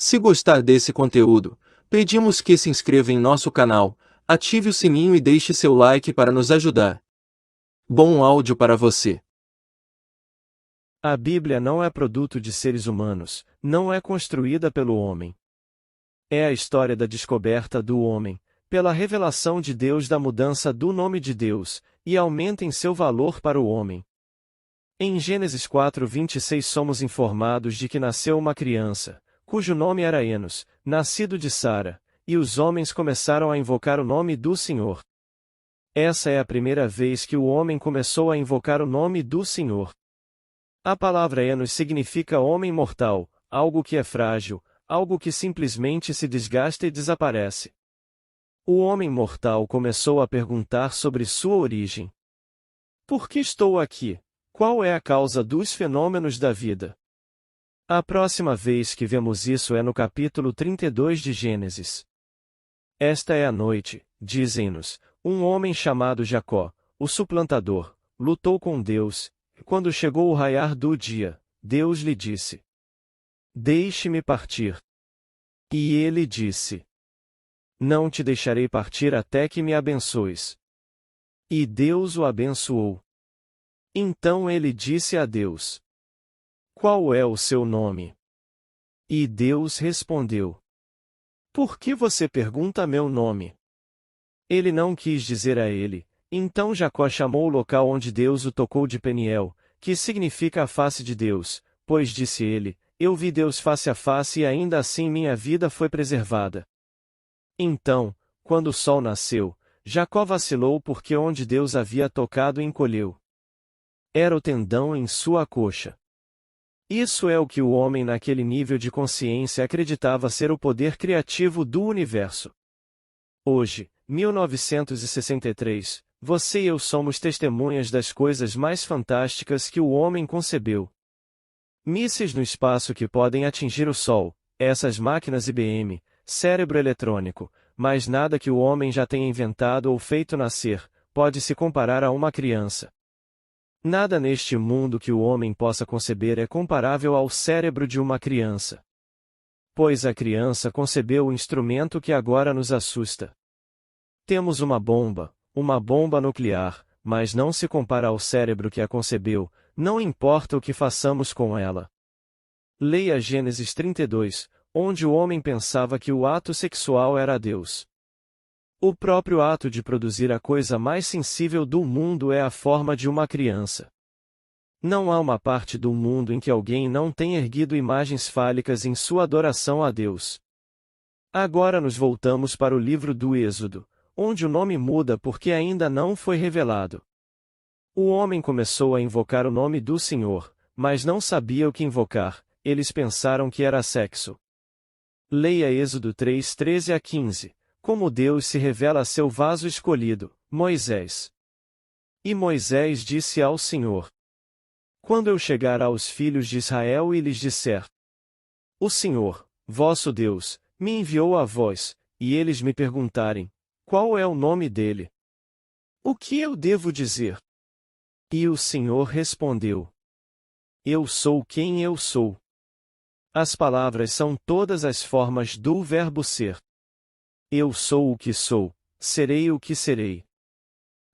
Se gostar desse conteúdo, pedimos que se inscreva em nosso canal, ative o sininho e deixe seu like para nos ajudar. Bom áudio para você. A Bíblia não é produto de seres humanos, não é construída pelo homem. É a história da descoberta do homem, pela revelação de Deus da mudança do nome de Deus, e aumenta em seu valor para o homem. Em Gênesis 4:26 somos informados de que nasceu uma criança, cujo nome era Enos, nascido de Sara, e os homens começaram a invocar o nome do Senhor. Essa é a primeira vez que o homem começou a invocar o nome do Senhor. A palavra Enos significa homem mortal, algo que é frágil, algo que simplesmente se desgasta e desaparece. O homem mortal começou a perguntar sobre sua origem. Por que estou aqui? Qual é a causa dos fenômenos da vida? A próxima vez que vemos isso é no capítulo 32 de Gênesis. Esta é a noite, dizem-nos, um homem chamado Jacó, o suplantador, lutou com Deus, e quando chegou o raiar do dia, Deus lhe disse: Deixe-me partir. E ele disse: Não te deixarei partir até que me abençoes. E Deus o abençoou. Então ele disse a Deus: Qual é o seu nome? E Deus respondeu: Por que você pergunta meu nome? Ele não quis dizer a ele, então Jacó chamou o local onde Deus o tocou de Peniel, que significa a face de Deus, pois disse ele: Eu vi Deus face a face e ainda assim minha vida foi preservada. Então, quando o sol nasceu, Jacó vacilou porque onde Deus havia tocado encolheu. Era o tendão em sua coxa. Isso é o que o homem naquele nível de consciência acreditava ser o poder criativo do universo. Hoje, 1963, você e eu somos testemunhas das coisas mais fantásticas que o homem concebeu. Mísseis no espaço que podem atingir o Sol, essas máquinas IBM, cérebro eletrônico, mas nada que o homem já tenha inventado ou feito nascer, pode se comparar a uma criança. Nada neste mundo que o homem possa conceber é comparável ao cérebro de uma criança. Pois a criança concebeu o instrumento que agora nos assusta. Temos uma bomba nuclear, mas não se compara ao cérebro que a concebeu, não importa o que façamos com ela. Leia Gênesis 32, onde o homem pensava que o ato sexual era Deus. O próprio ato de produzir a coisa mais sensível do mundo é a forma de uma criança. Não há uma parte do mundo em que alguém não tenha erguido imagens fálicas em sua adoração a Deus. Agora nos voltamos para o livro do Êxodo, onde o nome muda porque ainda não foi revelado. O homem começou a invocar o nome do Senhor, mas não sabia o que invocar, eles pensaram que era sexo. Leia Êxodo 3:13-15. Como Deus se revela a seu vaso escolhido, Moisés. E Moisés disse ao Senhor: Quando eu chegar aos filhos de Israel e lhes disser: O Senhor, vosso Deus, me enviou a vós, e eles me perguntarem: Qual é o nome dele? O que eu devo dizer? E o Senhor respondeu: Eu sou quem eu sou. As palavras são todas as formas do verbo ser. Eu sou o que sou, serei o que serei.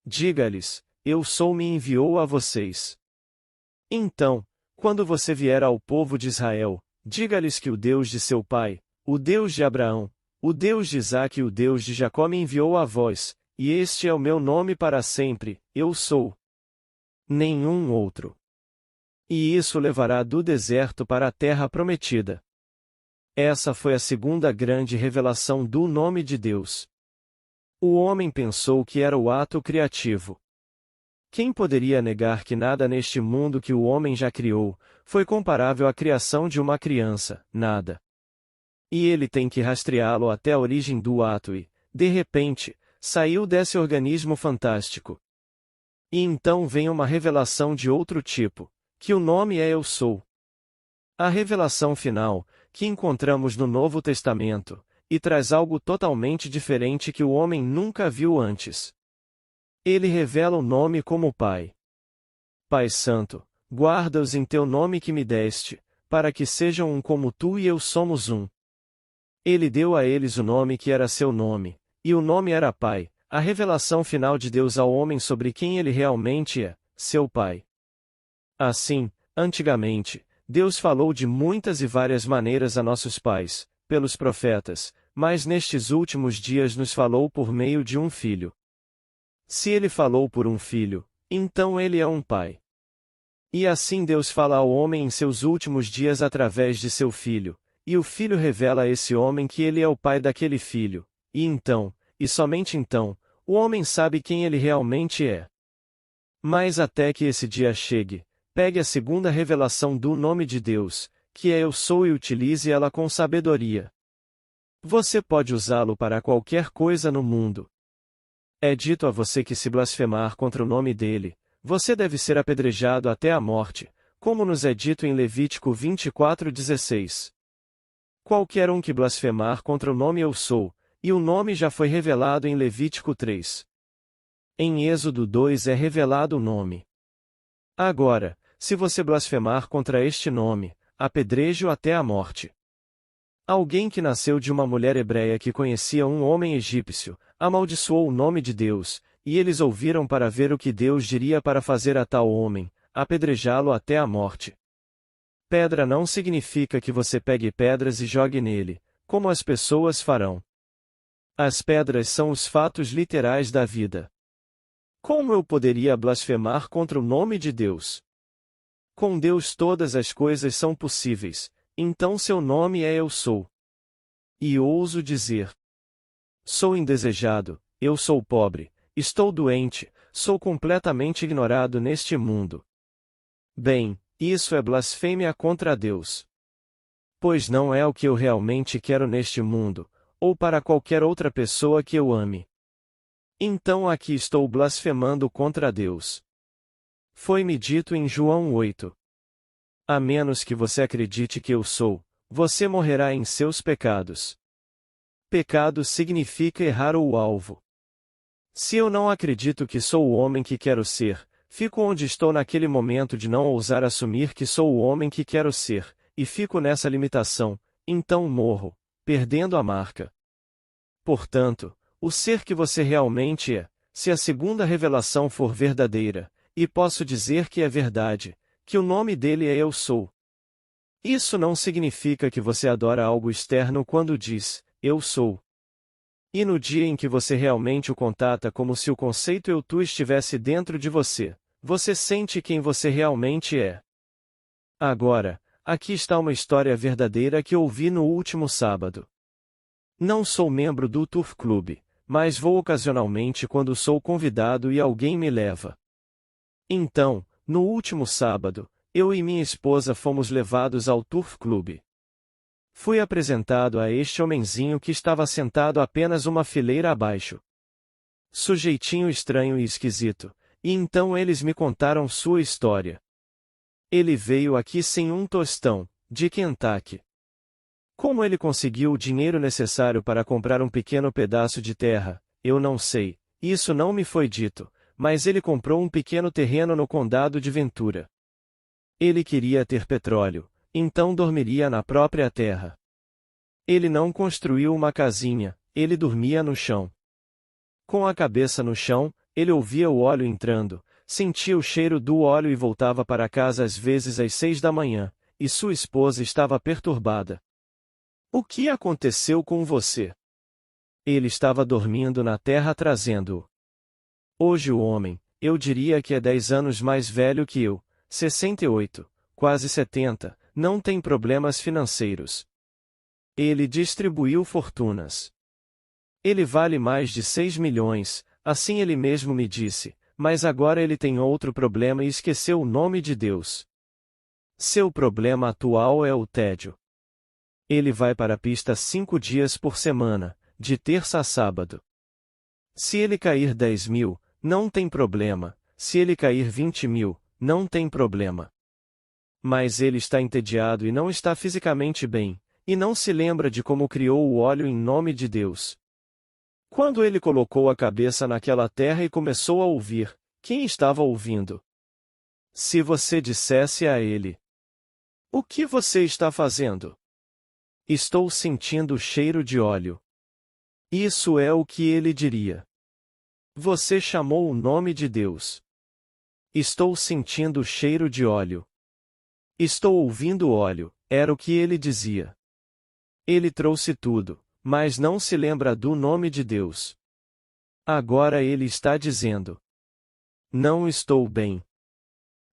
Diga-lhes: Eu sou me enviou a vocês. Então, quando você vier ao povo de Israel, diga-lhes que o Deus de seu pai, o Deus de Abraão, o Deus de Isaque e o Deus de Jacó me enviou a vós, e este é o meu nome para sempre, eu sou. Nenhum outro. E isso levará do deserto para a terra prometida. Essa foi a segunda grande revelação do nome de Deus. O homem pensou que era o ato criativo. Quem poderia negar que nada neste mundo que o homem já criou, foi comparável à criação de uma criança? Nada. E ele tem que rastreá-lo até a origem do ato e, de repente, saiu desse organismo fantástico. E então vem uma revelação de outro tipo, que o nome é Eu Sou. A revelação final, que encontramos no Novo Testamento, e traz algo totalmente diferente que o homem nunca viu antes. Ele revela o nome como Pai. Pai Santo, guarda-os em teu nome que me deste, para que sejam um como tu e eu somos um. Ele deu a eles o nome que era seu nome, e o nome era Pai, a revelação final de Deus ao homem sobre quem ele realmente é, seu Pai. Assim, antigamente, Deus falou de muitas e várias maneiras a nossos pais, pelos profetas, mas nestes últimos dias nos falou por meio de um Filho. Se ele falou por um Filho, então ele é um Pai. E assim Deus fala ao homem em seus últimos dias através de seu Filho, e o Filho revela a esse homem que ele é o pai daquele filho, e então, e somente então, o homem sabe quem ele realmente é. Mas até que esse dia chegue, pegue a segunda revelação do nome de Deus, que é Eu Sou, e utilize ela com sabedoria. Você pode usá-lo para qualquer coisa no mundo. É dito a você que se blasfemar contra o nome dele, você deve ser apedrejado até a morte, como nos é dito em Levítico 24:16. Qualquer um que blasfemar contra o nome Eu Sou, e o nome já foi revelado em Levítico 3. Em Êxodo 2 é revelado o nome. Agora, se você blasfemar contra este nome, apedreje-o até a morte. Alguém que nasceu de uma mulher hebreia que conhecia um homem egípcio, amaldiçoou o nome de Deus, e eles ouviram para ver o que Deus diria para fazer a tal homem, apedrejá-lo até a morte. Pedra não significa que você pegue pedras e jogue nele, como as pessoas farão. As pedras são os fatos literais da vida. Como eu poderia blasfemar contra o nome de Deus? Com Deus todas as coisas são possíveis, então seu nome é Eu Sou. E ouso dizer: sou indesejado, eu sou pobre, estou doente, sou completamente ignorado neste mundo. Bem, isso é blasfêmia contra Deus. Pois não é o que eu realmente quero neste mundo, ou para qualquer outra pessoa que eu ame. Então aqui estou blasfemando contra Deus. Foi-me dito em João 8. A menos que você acredite que eu sou, você morrerá em seus pecados. Pecado significa errar o alvo. Se eu não acredito que sou o homem que quero ser, fico onde estou naquele momento de não ousar assumir que sou o homem que quero ser, e fico nessa limitação, então morro, perdendo a marca. Portanto, o ser que você realmente é, se a segunda revelação for verdadeira, e posso dizer que é verdade, que o nome dele é Eu Sou. Isso não significa que você adora algo externo quando diz, Eu sou. E no dia em que você realmente o contata como se o conceito Eu Tu estivesse dentro de você, você sente quem você realmente é. Agora, aqui está uma história verdadeira que ouvi no último sábado. Não sou membro do Turf Club, mas vou ocasionalmente quando sou convidado e alguém me leva. Então, no último sábado, eu e minha esposa fomos levados ao Turf Club. Fui apresentado a este homenzinho que estava sentado apenas uma fileira abaixo. Sujeitinho estranho e esquisito, e então eles me contaram sua história. Ele veio aqui sem um tostão, de Kentucky. Como ele conseguiu o dinheiro necessário para comprar um pequeno pedaço de terra, eu não sei, isso não me foi dito, mas ele comprou um pequeno terreno no condado de Ventura. Ele queria ter petróleo, então dormiria na própria terra. Ele não construiu uma casinha, ele dormia no chão. Com a cabeça no chão, ele ouvia o óleo entrando, sentia o cheiro do óleo e voltava para casa às vezes às 6 da manhã, e sua esposa estava perturbada. O que aconteceu com você? Ele estava dormindo na terra trazendo-o. Hoje o homem, eu diria que é 10 anos mais velho que eu, 68, quase 70, não tem problemas financeiros. Ele distribuiu fortunas. Ele vale mais de 6 milhões, assim ele mesmo me disse, mas agora ele tem outro problema e esqueceu o nome de Deus. Seu problema atual é o tédio. Ele vai para a pista 5 dias por semana, de terça a sábado. Se ele cair 10 mil, não tem problema, se ele cair 20 mil, não tem problema. Mas ele está entediado e não está fisicamente bem, e não se lembra de como criou o óleo em nome de Deus. Quando ele colocou a cabeça naquela terra e começou a ouvir, quem estava ouvindo? Se você dissesse a ele: o que você está fazendo? Estou sentindo o cheiro de óleo. Isso é o que ele diria. Você chamou o nome de Deus. Estou sentindo o cheiro de óleo. Estou ouvindo óleo, era o que ele dizia. Ele trouxe tudo, mas não se lembra do nome de Deus. Agora ele está dizendo: não estou bem.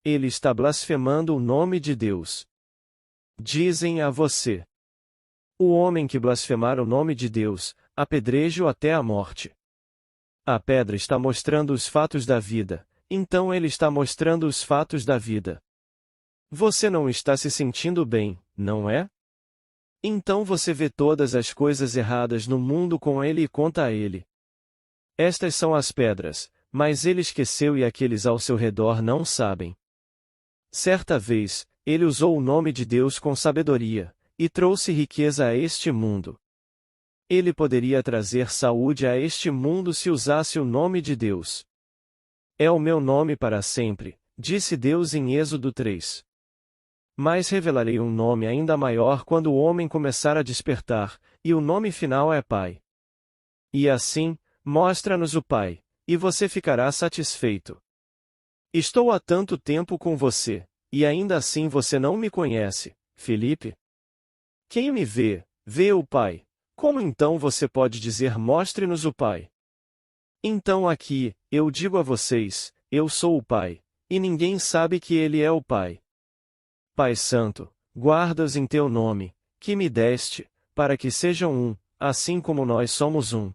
Ele está blasfemando o nome de Deus. Dizem a você: o homem que blasfemar o nome de Deus, apedreje-o até a morte. A pedra está mostrando os fatos da vida, então ele está mostrando os fatos da vida. Você não está se sentindo bem, não é? Então você vê todas as coisas erradas no mundo com ele e conta a ele. Estas são as pedras, mas ele esqueceu e aqueles ao seu redor não sabem. Certa vez, ele usou o nome de Deus com sabedoria, e trouxe riqueza a este mundo. Ele poderia trazer saúde a este mundo se usasse o nome de Deus. É o meu nome para sempre, disse Deus em Êxodo 3. Mas revelarei um nome ainda maior quando o homem começar a despertar, e o nome final é Pai. E assim, mostra-nos o Pai, e você ficará satisfeito. Estou há tanto tempo com você, e ainda assim você não me conhece, Felipe? Quem me vê, vê o Pai. Como então você pode dizer mostre-nos o Pai? Então aqui, eu digo a vocês, eu sou o Pai, e ninguém sabe que Ele é o Pai. Pai Santo, guarda-os em teu nome, que me deste, para que sejam um, assim como nós somos um.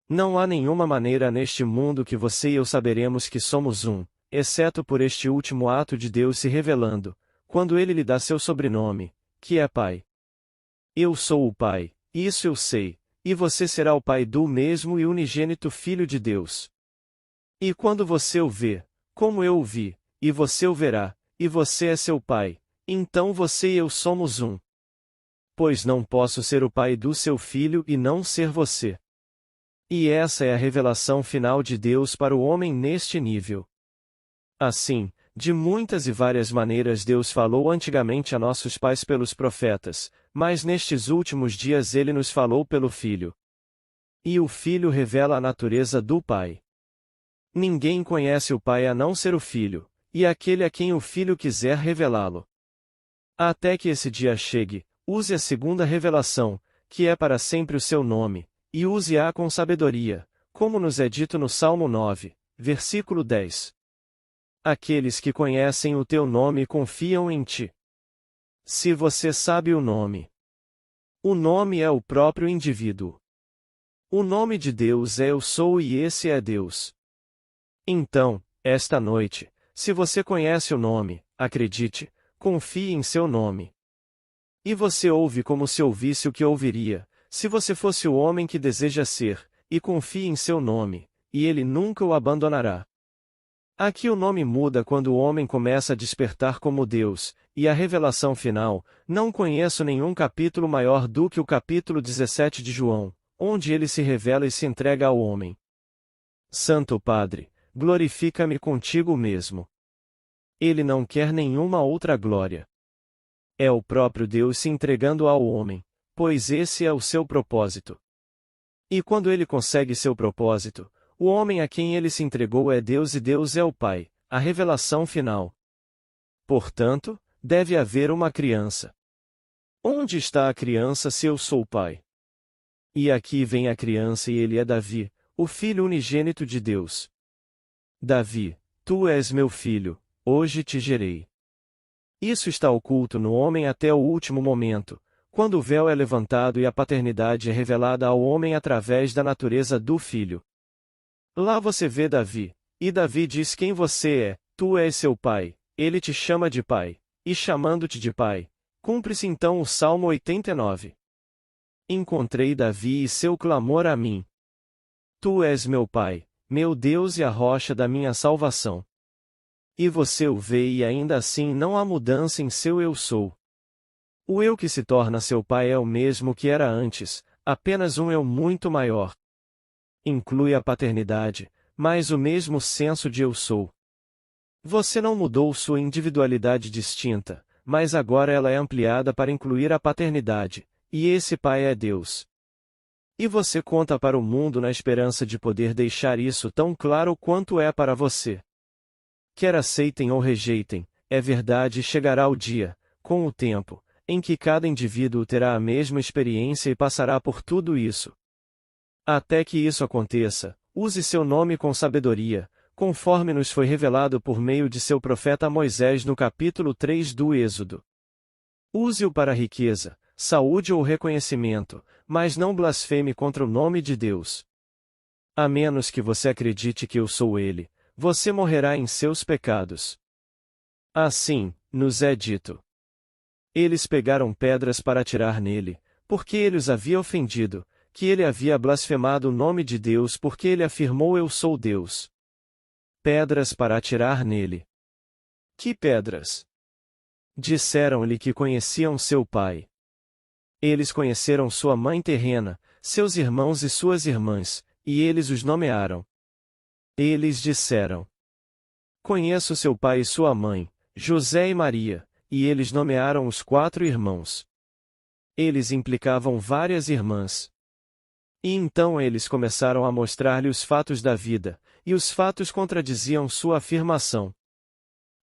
Não há nenhuma maneira neste mundo que você e eu saberemos que somos um, exceto por este último ato de Deus se revelando, quando Ele lhe dá seu sobrenome, que é Pai. Eu sou o Pai, isso eu sei, e você será o Pai do mesmo e unigênito Filho de Deus. E quando você o vê, como eu o vi, e você o verá, e você é seu Pai, então você e eu somos um. Pois não posso ser o pai do seu filho e não ser você. E essa é a revelação final de Deus para o homem neste nível. Assim, de muitas e várias maneiras Deus falou antigamente a nossos pais pelos profetas, mas nestes últimos dias Ele nos falou pelo Filho. E o Filho revela a natureza do Pai. Ninguém conhece o Pai a não ser o Filho, e aquele a quem o Filho quiser revelá-lo. Até que esse dia chegue, use a segunda revelação, que é para sempre o seu nome, e use-a com sabedoria, como nos é dito no Salmo 9, versículo 10. Aqueles que conhecem o teu nome confiam em ti. Se você sabe o nome é o próprio indivíduo. O nome de Deus é Eu Sou e esse é Deus. Então, esta noite, se você conhece o nome, acredite, confie em seu nome. E você ouve como se ouvisse o que ouviria, se você fosse o homem que deseja ser, e confie em seu nome, e ele nunca o abandonará. Aqui o nome muda quando o homem começa a despertar como Deus, e a revelação final, não conheço nenhum capítulo maior do que o capítulo 17 de João, onde ele se revela e se entrega ao homem. Santo Padre, glorifica-me contigo mesmo. Ele não quer nenhuma outra glória. É o próprio Deus se entregando ao homem, pois esse é o seu propósito. E quando ele consegue seu propósito, o homem a quem ele se entregou é Deus e Deus é o Pai, a revelação final. Portanto, deve haver uma criança. Onde está a criança se eu sou o Pai? E aqui vem a criança e ele é Davi, o filho unigênito de Deus. Davi, tu és meu filho, hoje te gerei. Isso está oculto no homem até o último momento, quando o véu é levantado e a paternidade é revelada ao homem através da natureza do filho. Lá você vê Davi, e Davi diz quem você é, tu és seu pai, ele te chama de pai, e chamando-te de pai, cumpre-se então o Salmo 89. Encontrei Davi e seu clamor a mim. Tu és meu pai, meu Deus e a rocha da minha salvação. E você o vê e ainda assim não há mudança em seu eu sou. O eu que se torna seu pai é o mesmo que era antes, apenas um eu muito maior. Inclui a paternidade, mas o mesmo senso de eu sou. Você não mudou sua individualidade distinta, mas agora ela é ampliada para incluir a paternidade, E esse Pai é Deus. E você conta para o mundo na esperança de poder deixar isso tão claro quanto é para você. Quer aceitem ou rejeitem, é verdade e chegará o dia, com o tempo, em que cada indivíduo terá a mesma experiência e passará por tudo isso. Até que isso aconteça, use seu nome com sabedoria, conforme nos foi revelado por meio de seu profeta Moisés no capítulo 3 do Êxodo. Use-o para riqueza, saúde ou reconhecimento, mas não blasfeme contra o nome de Deus. A menos que você acredite que eu sou Ele, você morrerá em seus pecados. Assim, nos é dito. Eles pegaram pedras para atirar nele, porque ele os havia ofendido, que ele havia blasfemado o nome de Deus porque ele afirmou eu sou Deus. Pedras para atirar nele. Que pedras? Disseram-lhe que conheciam seu pai. Eles conheceram sua mãe terrena, seus irmãos e suas irmãs, e eles os nomearam. Eles disseram: Conheço seu pai e sua mãe, José e Maria, e eles nomearam os 4 irmãos. Eles implicavam várias irmãs. E então eles começaram a mostrar-lhe os fatos da vida, e os fatos contradiziam sua afirmação.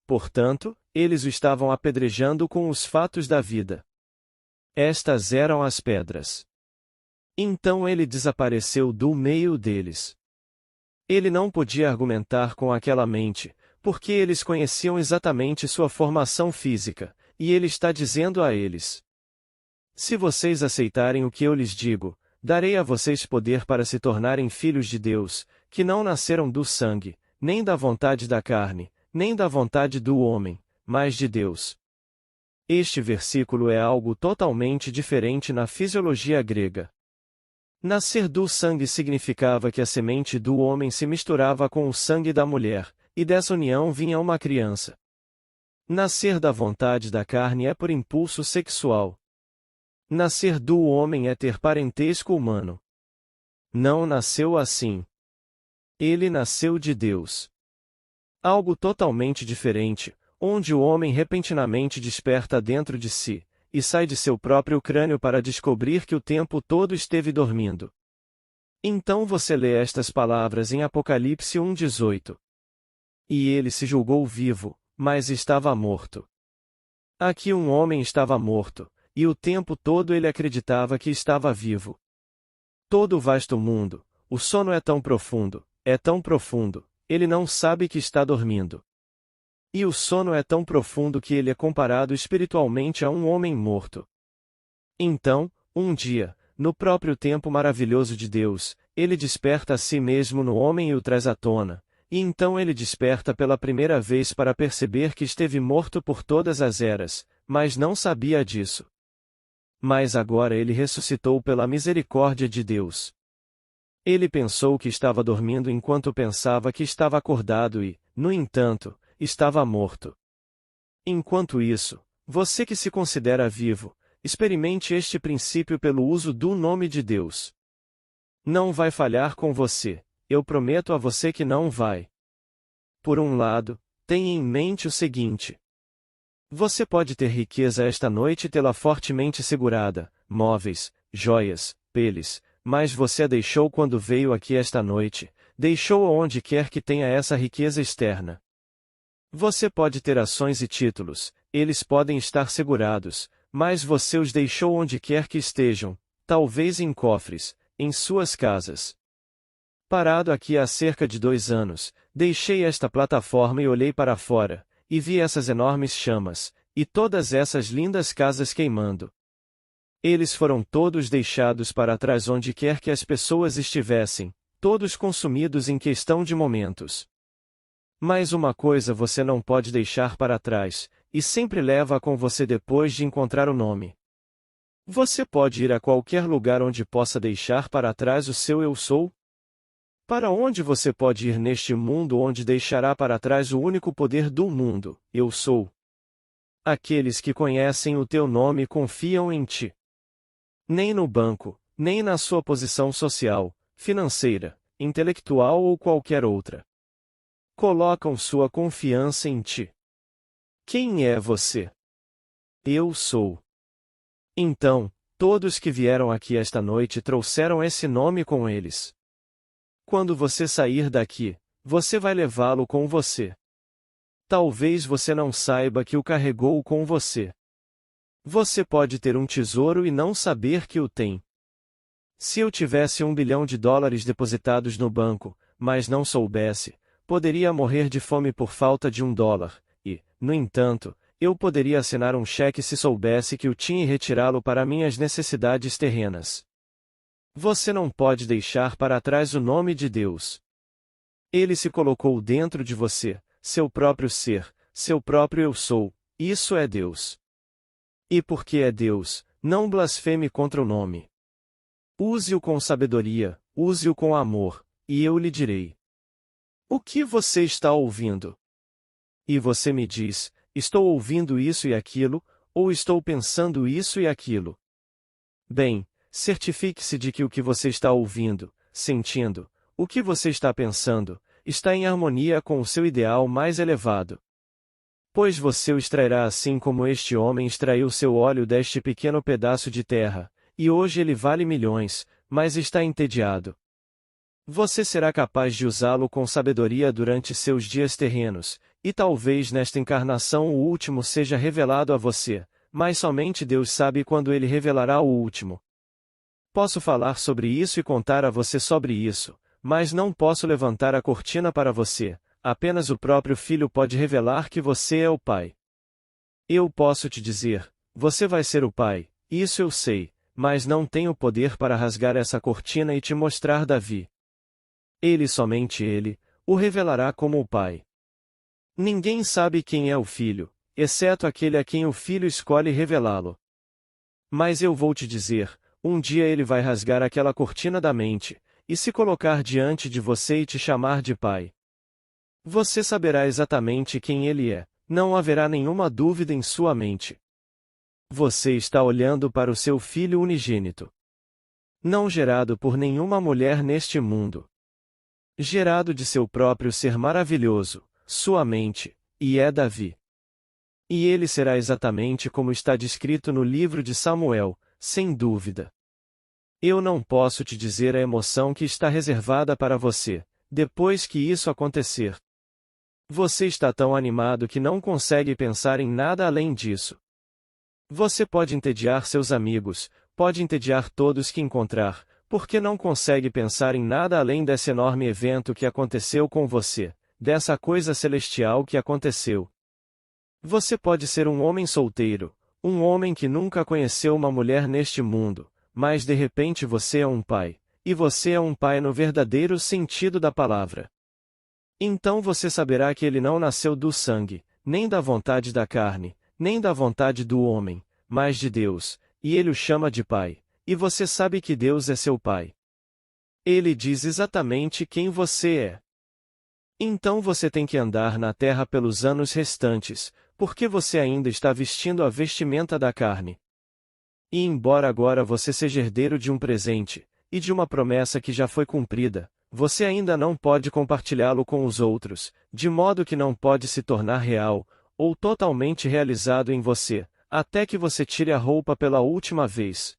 Portanto, eles o estavam apedrejando com os fatos da vida. Estas eram as pedras. Então ele desapareceu do meio deles. Ele não podia argumentar com aquela mente, porque eles conheciam exatamente sua formação física, e ele está dizendo a eles: Se vocês aceitarem o que eu lhes digo, darei a vocês poder para se tornarem filhos de Deus, que não nasceram do sangue, nem da vontade da carne, nem da vontade do homem, mas de Deus. Este versículo é algo totalmente diferente na fisiologia grega. Nascer do sangue significava que a semente do homem se misturava com o sangue da mulher, e dessa união vinha uma criança. Nascer da vontade da carne é por impulso sexual. Nascer do homem é ter parentesco humano. Não nasceu assim. Ele nasceu de Deus. Algo totalmente diferente, onde o homem repentinamente desperta dentro de si, e sai de seu próprio crânio para descobrir que o tempo todo esteve dormindo. Então você lê estas palavras em Apocalipse 1:18. E ele se julgou vivo, mas estava morto. Aqui um homem estava morto, e o tempo todo ele acreditava que estava vivo. Todo o vasto mundo, o sono é tão profundo, ele não sabe que está dormindo. E o sono é tão profundo que ele é comparado espiritualmente a um homem morto. Então, um dia, no próprio tempo maravilhoso de Deus, ele desperta a si mesmo no homem e o traz à tona, e então ele desperta pela primeira vez para perceber que esteve morto por todas as eras, mas não sabia disso. Mas agora ele ressuscitou pela misericórdia de Deus. Ele pensou que estava dormindo enquanto pensava que estava acordado e, no entanto, estava morto. Enquanto isso, você que se considera vivo, experimente este princípio pelo uso do nome de Deus. Não vai falhar com você, eu prometo a você que não vai. Por um lado, tenha em mente o seguinte: você pode ter riqueza esta noite e tê-la fortemente segurada, móveis, joias, peles, mas você a deixou quando veio aqui esta noite, deixou-a onde quer que tenha essa riqueza externa. Você pode ter ações e títulos, eles podem estar segurados, mas você os deixou onde quer que estejam, talvez em cofres, em suas casas. Parado aqui há cerca de 2 anos, deixei esta plataforma e olhei para fora, e vi essas enormes chamas, e todas essas lindas casas queimando. Eles foram todos deixados para trás onde quer que as pessoas estivessem, todos consumidos em questão de momentos. Mas uma coisa você não pode deixar para trás, e sempre leva-a com você depois de encontrar o nome. Você pode ir a qualquer lugar onde possa deixar para trás o seu eu sou? Para onde você pode ir neste mundo onde deixará para trás o único poder do mundo, eu sou? Aqueles que conhecem o teu nome confiam em ti. Nem no banco, nem na sua posição social, financeira, intelectual ou qualquer outra. Colocam sua confiança em ti. Quem é você? Eu sou. Então, Todos que vieram aqui esta noite trouxeram esse nome com eles. Quando você sair daqui, você vai levá-lo com você. Talvez você não saiba que o carregou com você. Você pode ter um tesouro e não saber que o tem. Se eu tivesse $1 bilhão depositados no banco, mas não soubesse, poderia morrer de fome por falta de $1, e, no entanto, eu poderia assinar um cheque se soubesse que o tinha e retirá-lo para minhas necessidades terrenas. Você não pode deixar para trás o nome de Deus. Ele se colocou dentro de você, seu próprio ser, seu próprio eu sou, isso é Deus. E porque é Deus, não blasfeme contra o nome. Use-o com sabedoria, use-o com amor, e eu lhe direi: o que você está ouvindo? E você me diz: estou ouvindo isso e aquilo, ou estou pensando isso e aquilo. Bem, certifique-se de que o que você está ouvindo, sentindo, o que você está pensando, está em harmonia com o seu ideal mais elevado. Pois você o extrairá assim como este homem extraiu seu óleo deste pequeno pedaço de terra, e hoje ele vale milhões, mas está entediado. Você será capaz de usá-lo com sabedoria durante seus dias terrenos, e talvez nesta encarnação o último seja revelado a você, mas somente Deus sabe quando ele revelará o último. Posso falar sobre isso e contar a você sobre isso, mas não posso levantar a cortina para você, apenas o próprio Filho pode revelar que você é o Pai. Eu posso te dizer: você vai ser o Pai, isso eu sei, mas não tenho poder para rasgar essa cortina e te mostrar Davi. Somente ele, o revelará como o Pai. Ninguém sabe quem é o Filho, exceto aquele a quem o Filho escolhe revelá-lo. Mas eu vou te dizer, um dia ele vai rasgar aquela cortina da mente, e se colocar diante de você e te chamar de Pai. Você saberá exatamente quem ele é, não haverá nenhuma dúvida em sua mente. Você está olhando para o seu Filho unigênito. Não gerado por nenhuma mulher neste mundo. Gerado de seu próprio ser maravilhoso, sua mente, e é Davi. E ele será exatamente como está descrito no livro de Samuel, sem dúvida. Eu não posso te dizer a emoção que está reservada para você, depois que isso acontecer. Você está tão animado que não consegue pensar em nada além disso. Você pode entediar seus amigos, pode entediar todos que encontrar, porque não consegue pensar em nada além desse enorme evento que aconteceu com você, dessa coisa celestial que aconteceu. Você pode ser um homem solteiro, um homem que nunca conheceu uma mulher neste mundo, mas de repente você é um pai, e você é um pai no verdadeiro sentido da palavra. Então você saberá que ele não nasceu do sangue, nem da vontade da carne, nem da vontade do homem, mas de Deus, e ele o chama de Pai, e você sabe que Deus é seu Pai. Ele diz exatamente quem você é. Então você tem que andar na terra pelos anos restantes, porque você ainda está vestindo a vestimenta da carne. E embora agora você seja herdeiro de um presente, e de uma promessa que já foi cumprida, você ainda não pode compartilhá-lo com os outros, de modo que não pode se tornar real, ou totalmente realizado em você, até que você tire a roupa pela última vez.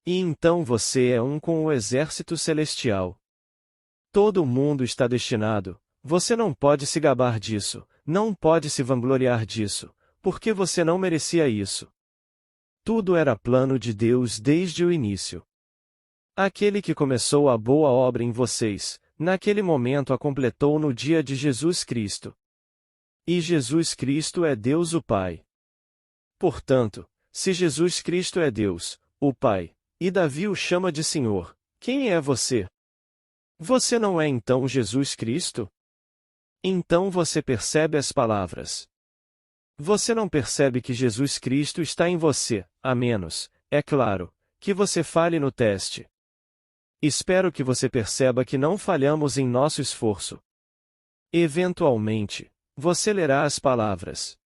E então você é um com o exército celestial. Todo mundo está destinado, você não pode se gabar disso, não pode se vangloriar disso, porque você não merecia isso. Tudo era plano de Deus desde o início. Aquele que começou a boa obra em vocês, naquele momento a completou no dia de Jesus Cristo. E Jesus Cristo é Deus o Pai. Portanto, se Jesus Cristo é Deus, o Pai, e Davi o chama de Senhor, quem é você? Você não é então Jesus Cristo? Então você percebe as palavras. Você não percebe que Jesus Cristo está em você, a menos, é claro, que você falhe no teste. Espero que você perceba que não falhamos em nosso esforço. Eventualmente, você lerá as palavras.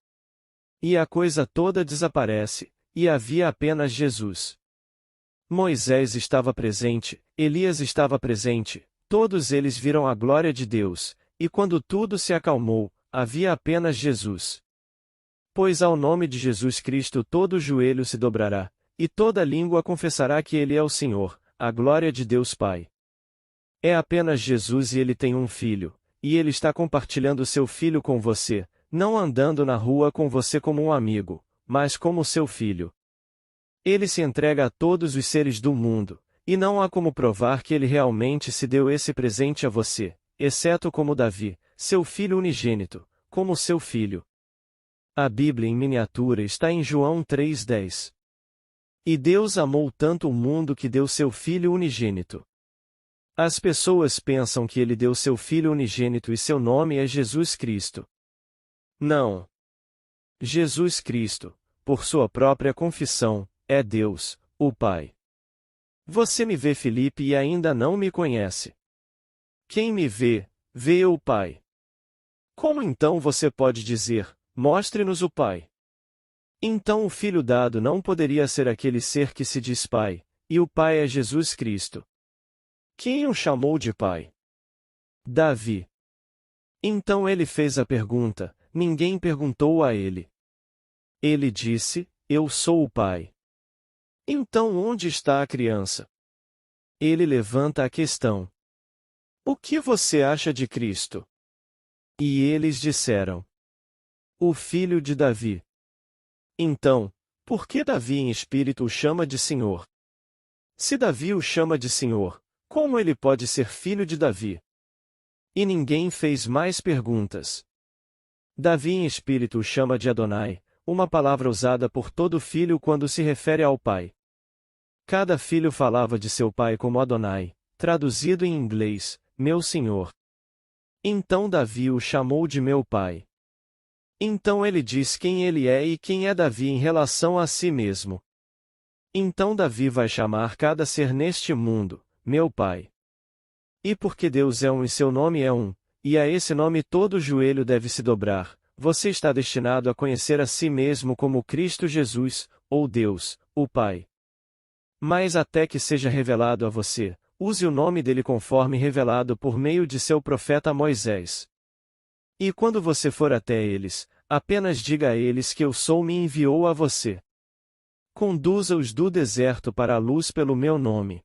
E a coisa toda desaparece, e havia apenas Jesus. Moisés estava presente, Elias estava presente, todos eles viram a glória de Deus, e quando tudo se acalmou, havia apenas Jesus. Pois ao nome de Jesus Cristo todo joelho se dobrará, e toda língua confessará que Ele é o Senhor, a glória de Deus Pai. É apenas Jesus e Ele tem um filho, e Ele está compartilhando seu filho com você, não andando na rua com você como um amigo, mas como seu filho. Ele se entrega a todos os seres do mundo, e não há como provar que Ele realmente se deu esse presente a você, exceto como Davi, seu filho unigênito, como seu filho. A Bíblia em miniatura está em João 3,10. E Deus amou tanto o mundo que deu seu Filho unigênito. As pessoas pensam que Ele deu seu Filho unigênito e seu nome é Jesus Cristo. Não. Jesus Cristo, por sua própria confissão, é Deus, o Pai. Você me vê, Filipe, e ainda não me conhece. Quem me vê, vê o Pai. Como então você pode dizer, mostre-nos o Pai? Então o Filho dado não poderia ser aquele ser que se diz Pai, e o Pai é Jesus Cristo. Quem o chamou de Pai? Davi. Então ele fez a pergunta, ninguém perguntou a ele. Ele disse, eu sou o Pai. Então onde está a criança? Ele levanta a questão. O que você acha de Cristo? E eles disseram. O filho de Davi. Então, por que Davi em espírito o chama de Senhor? Se Davi o chama de Senhor, como ele pode ser filho de Davi? E ninguém fez mais perguntas. Davi em espírito o chama de Adonai, uma palavra usada por todo filho quando se refere ao pai. Cada filho falava de seu pai como Adonai, traduzido em inglês, meu senhor. Então Davi o chamou de meu pai. Então ele diz quem ele é e quem é Davi em relação a si mesmo. Então Davi vai chamar cada ser neste mundo, meu pai. E porque Deus é um e seu nome é um, e a esse nome todo joelho deve se dobrar, você está destinado a conhecer a si mesmo como Cristo Jesus, ou Deus, o Pai. Mas até que seja revelado a você, use o nome dele conforme revelado por meio de seu profeta Moisés. E quando você for até eles, apenas diga a eles que eu sou me enviou a você. Conduza-os do deserto para a luz pelo meu nome.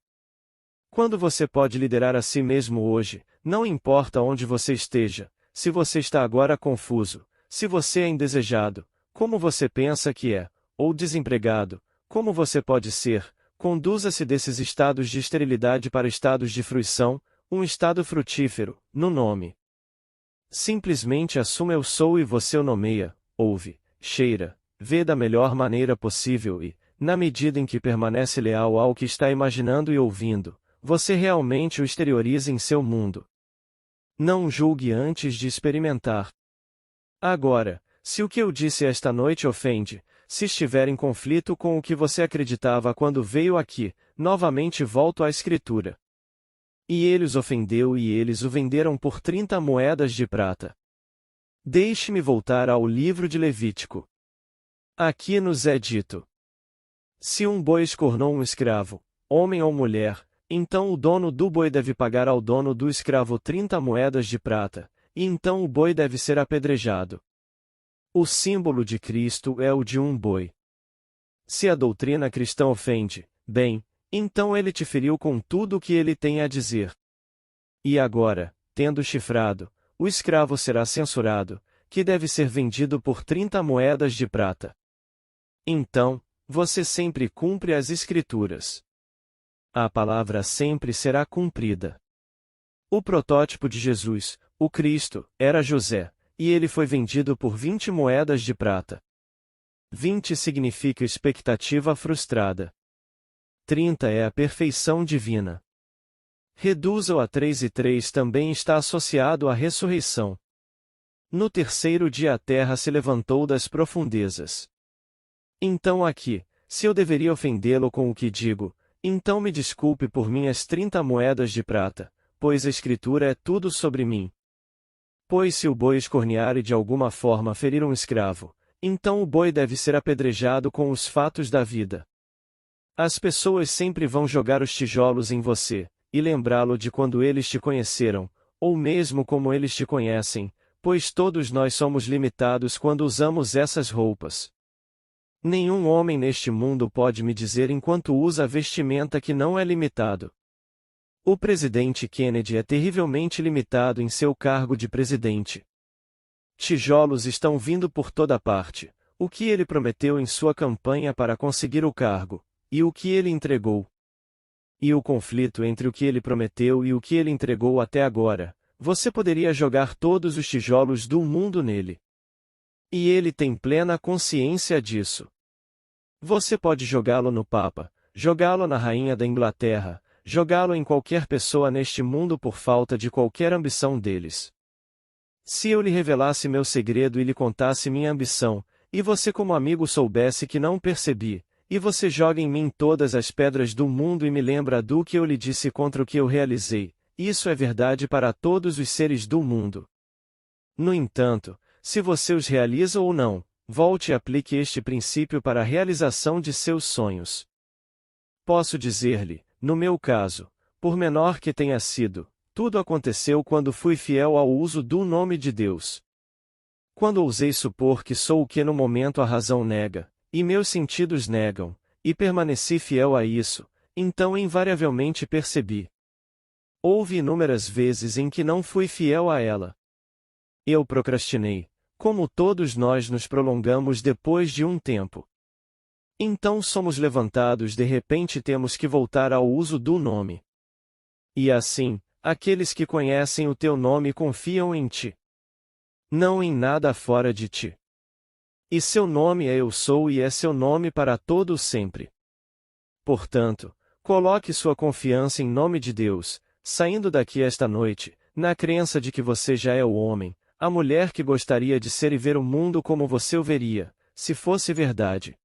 Quando você pode liderar a si mesmo hoje, não importa onde você esteja, se você está agora confuso, se você é indesejado, como você pensa que é, ou desempregado, como você pode ser, conduza-se desses estados de esterilidade para estados de fruição, um estado frutífero, no nome. Simplesmente assuma eu sou e você o nomeia, ouve, cheira, vê da melhor maneira possível e, na medida em que permanece leal ao que está imaginando e ouvindo, você realmente o exterioriza em seu mundo. Não julgue antes de experimentar. Agora, se o que eu disse esta noite ofende, se estiver em conflito com o que você acreditava quando veio aqui, novamente volto à Escritura. E ele os ofendeu e eles o venderam por 30 moedas de prata. Deixe-me voltar ao livro de Levítico. Aqui nos é dito: se um boi escornou um escravo, homem ou mulher, então o dono do boi deve pagar ao dono do escravo 30 moedas de prata, e então o boi deve ser apedrejado. O símbolo de Cristo é o de um boi. Se a doutrina cristã ofende, bem, então ele te feriu com tudo o que ele tem a dizer. E agora, tendo chifrado, o escravo será censurado, que deve ser vendido por 30 moedas de prata. Então, você sempre cumpre as Escrituras. A palavra sempre será cumprida. O protótipo de Jesus, o Cristo, era José, e ele foi vendido por 20 moedas de prata. 20 significa expectativa frustrada. 30 é a perfeição divina. Reduza-o a 3 e 3 também está associado à ressurreição. No terceiro dia a terra se levantou das profundezas. Então aqui, se eu deveria ofendê-lo com o que digo, então me desculpe por minhas 30 moedas de prata, pois a Escritura é tudo sobre mim. Pois se o boi escornear e de alguma forma ferir um escravo, então o boi deve ser apedrejado com os fatos da vida. As pessoas sempre vão jogar os tijolos em você, e lembrá-lo de quando eles te conheceram, ou mesmo como eles te conhecem, pois todos nós somos limitados quando usamos essas roupas. Nenhum homem neste mundo pode me dizer enquanto usa vestimenta que não é limitado. O presidente Kennedy é terrivelmente limitado em seu cargo de presidente. Tijolos estão vindo por toda parte, o que ele prometeu em sua campanha para conseguir o cargo, e o que ele entregou. E o conflito entre o que ele prometeu e o que ele entregou até agora, você poderia jogar todos os tijolos do mundo nele. E ele tem plena consciência disso. Você pode jogá-lo no Papa, jogá-lo na Rainha da Inglaterra, jogá-lo em qualquer pessoa neste mundo por falta de qualquer ambição deles. Se eu lhe revelasse meu segredo e lhe contasse minha ambição, e você como amigo soubesse que não percebi, e você joga em mim todas as pedras do mundo e me lembra do que eu lhe disse contra o que eu realizei, isso é verdade para todos os seres do mundo. No entanto, se você os realiza ou não, volte e aplique este princípio para a realização de seus sonhos. Posso dizer-lhe, no meu caso, por menor que tenha sido, tudo aconteceu quando fui fiel ao uso do nome de Deus. Quando ousei supor que sou o que no momento a razão nega, e meus sentidos negam, e permaneci fiel a isso, então invariavelmente percebi. Houve inúmeras vezes em que não fui fiel a ela. Eu procrastinei, como todos nós nos prolongamos depois de um tempo. Então somos levantados de repente e temos que voltar ao uso do nome. E assim, aqueles que conhecem o teu nome confiam em ti. Não em nada fora de ti. E seu nome é Eu Sou e é seu nome para todo o sempre. Portanto, coloque sua confiança em nome de Deus, saindo daqui esta noite, na crença de que você já é o homem, a mulher que gostaria de ser e ver o mundo como você o veria, se fosse verdade.